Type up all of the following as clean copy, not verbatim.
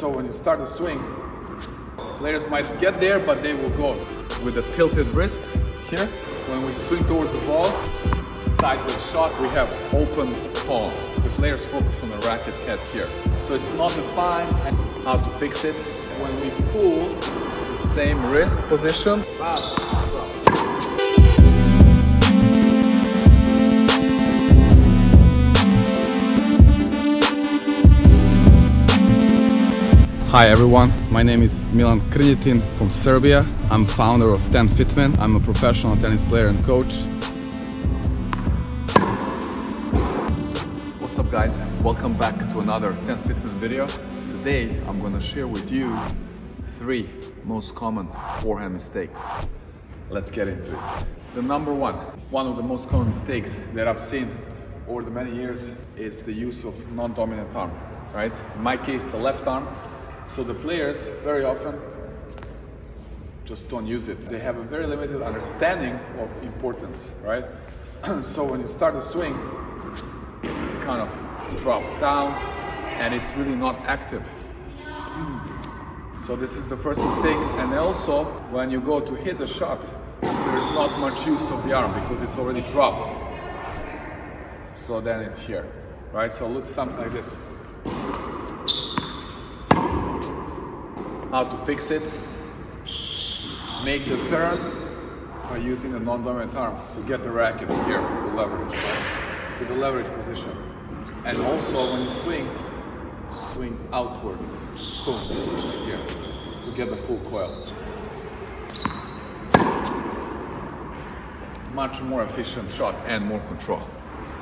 So when you start the swing, players might get there, but they will go with a tilted wrist here. When we swing towards the ball, sideways shot, we have open palm. The players focus on the racket head here. So it's not defined, and how to fix it. When we pull, the same wrist position. Hi everyone, my name is Milan from Serbia. I'm founder of TENFITMEN. I'm a professional tennis player and coach. What's up guys? Welcome back to another TENFITMEN video. Today I'm going to share with you 3 most common forehand mistakes. Let's get into it. The number one of the most common mistakes that I've seen over the many years is the use of non-dominant arm, right? In my case, the left arm. So the players very often just don't use it. They have a very limited understanding of importance, right? So when you start the swing, it kind of drops down and it's really not active. So this is the first mistake. And also when you go to hit the shot, there's not much use of the arm because it's already dropped. So then it's here, right? So it looks something like this. How to fix it? Make the turn by using the non-dominant arm to get the racket here to leverage, to the leverage position. And also when you swing outwards, boom, here, to get the full coil. Much more efficient shot and more control.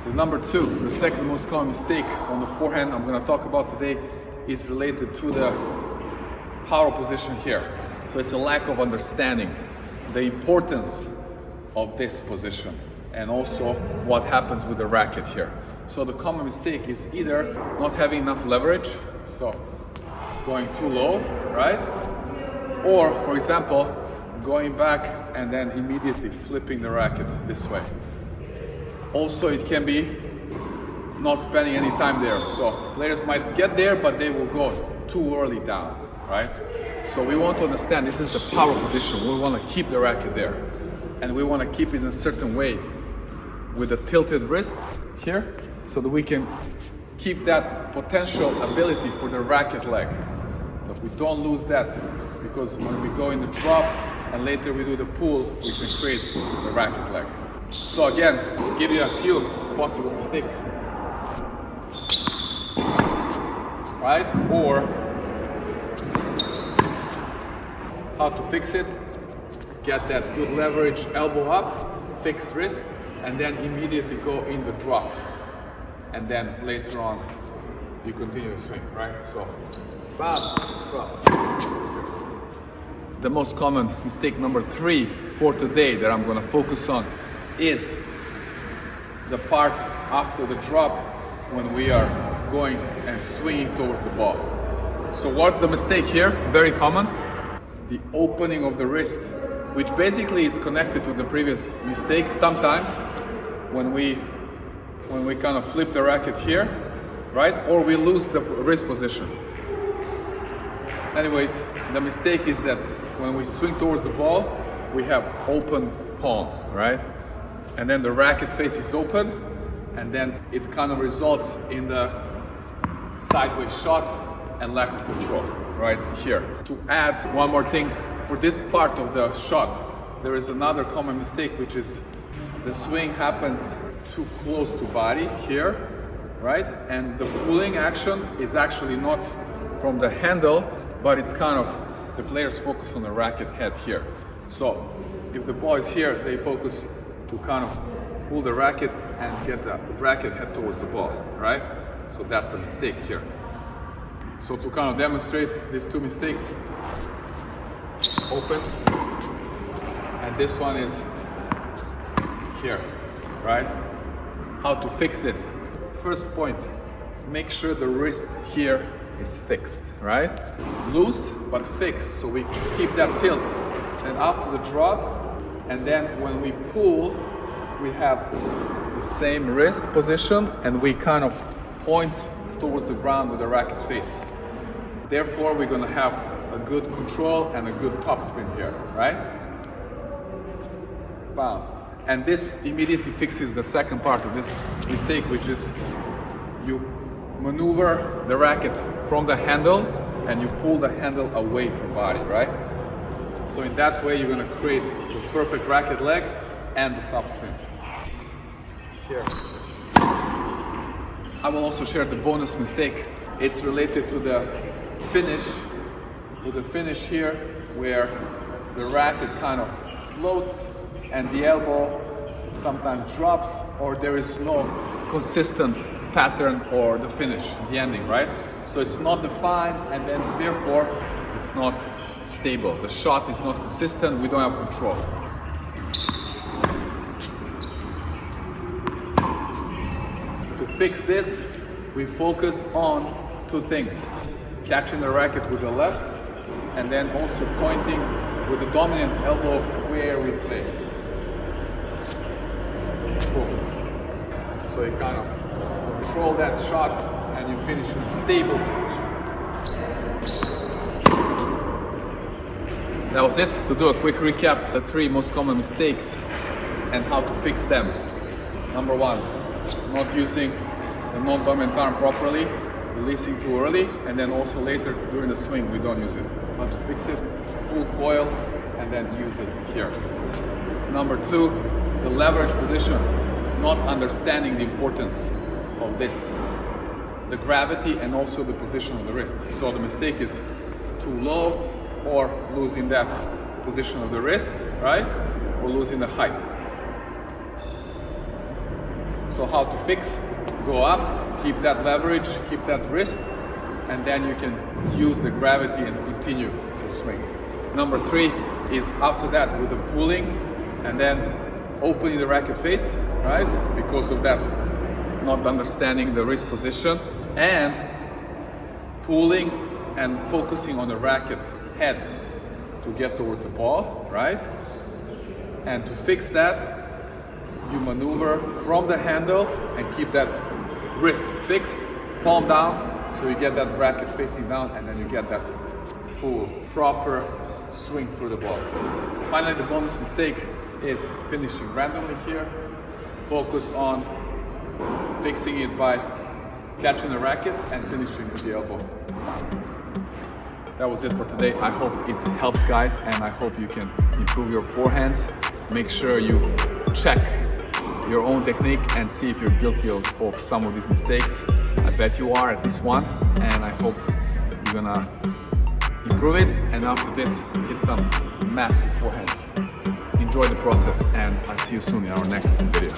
The number 2, the second most common mistake on the forehand I'm going to talk about today is related to the power position here. So it's a lack of understanding the importance of this position and also what happens with the racket here. So the common mistake is either not having enough leverage, so going too low, right? Or for example, going back and then immediately flipping the racket this way. Also it can be not spending any time there. So players might get there, but they will go too early down. Right? So we want to understand this is the power position. We want to keep the racket there. And we want to keep it in a certain way with a tilted wrist here so that we can keep that potential ability for the racket leg. But we don't lose that because when we go in the drop and later we do the pull, we can create the racket leg. So again, I'll give you a few possible mistakes. Right? Or how to fix it, get that good leverage, elbow up, fixed wrist, and then immediately go in the drop. And then later on, you continue the swing, right? So, bam, drop. The most common mistake number 3 for today that I'm gonna focus on is the part after the drop when we are going and swinging towards the ball. So what's the mistake here? Very common. The opening of the wrist, which basically is connected to the previous mistake. Sometimes when we kind of flip the racket here, right? Or we lose the wrist position. Anyways, the mistake is that when we swing towards the ball, we have open palm, right? And then the racket face is open, and then it kind of results in the sideways shot and lack of control. Right here. To add one more thing, for this part of the shot, there is another common mistake, which is the swing happens too close to body here, right? And the pulling action is actually not from the handle, but it's kind of, the players focus on the racket head here. So if the ball is here, they focus to kind of pull the racket and get the racket head towards the ball, right? So that's the mistake here. So to kind of demonstrate these 2 mistakes, open, and this one is here, right? How to fix this? First point, make sure the wrist here is fixed, right? Loose, but fixed, so we keep that tilt. And after the drop, and then when we pull, we have the same wrist position, and we kind of point towards the ground with the racket face. Therefore, we're gonna have a good control and a good topspin here, right? Wow. And this immediately fixes the second part of this mistake, which is you maneuver the racket from the handle and you pull the handle away from body, right? So in that way, you're gonna create the perfect racket leg and the topspin. Here. I will also share the bonus mistake. It's related to the finish, with the finish here, where the racket kind of floats and the elbow sometimes drops, or there is no consistent pattern or the finish, the ending, right? So it's not defined, and then therefore it's not stable. The shot is not consistent, we don't have control. To fix this, we focus on two things: catching the racket with the left, and then also pointing with the dominant elbow where we play. Cool. So you kind of control that shot and you finish in a stable position. That was it. To do a quick recap, the 3 most common mistakes and how to fix them. Number 1, not using the non-dominant arm properly, releasing too early, and then also later during the swing we don't use it. How to fix it: full coil and then use it here. Number 2, the leverage position, not understanding the importance of this, the gravity and also the position of the wrist. So the mistake is too low or losing that position of the wrist, right? Or losing the height. So how to fix: go up, keep that leverage, keep that wrist, and then you can use the gravity and continue the swing. Number 3 is after that with the pulling and then opening the racket face, right? Because of that not understanding the wrist position, and pulling and focusing on the racket head to get towards the ball, right? And to fix that, you maneuver from the handle and keep that wrist fixed, palm down, so you get that racket facing down, and then you get that full, proper swing through the ball. Finally, the bonus mistake is finishing randomly here. Focus on fixing it by catching the racket and finishing with the elbow. That was it for today. I hope it helps, guys, and I hope you can improve your forehands. Make sure you check your own technique and see if you're guilty of some of these mistakes. I bet you are, at least one, and I hope you're gonna improve it, and after this hit some massive forehands. Enjoy the process, and I'll see you soon in our next video.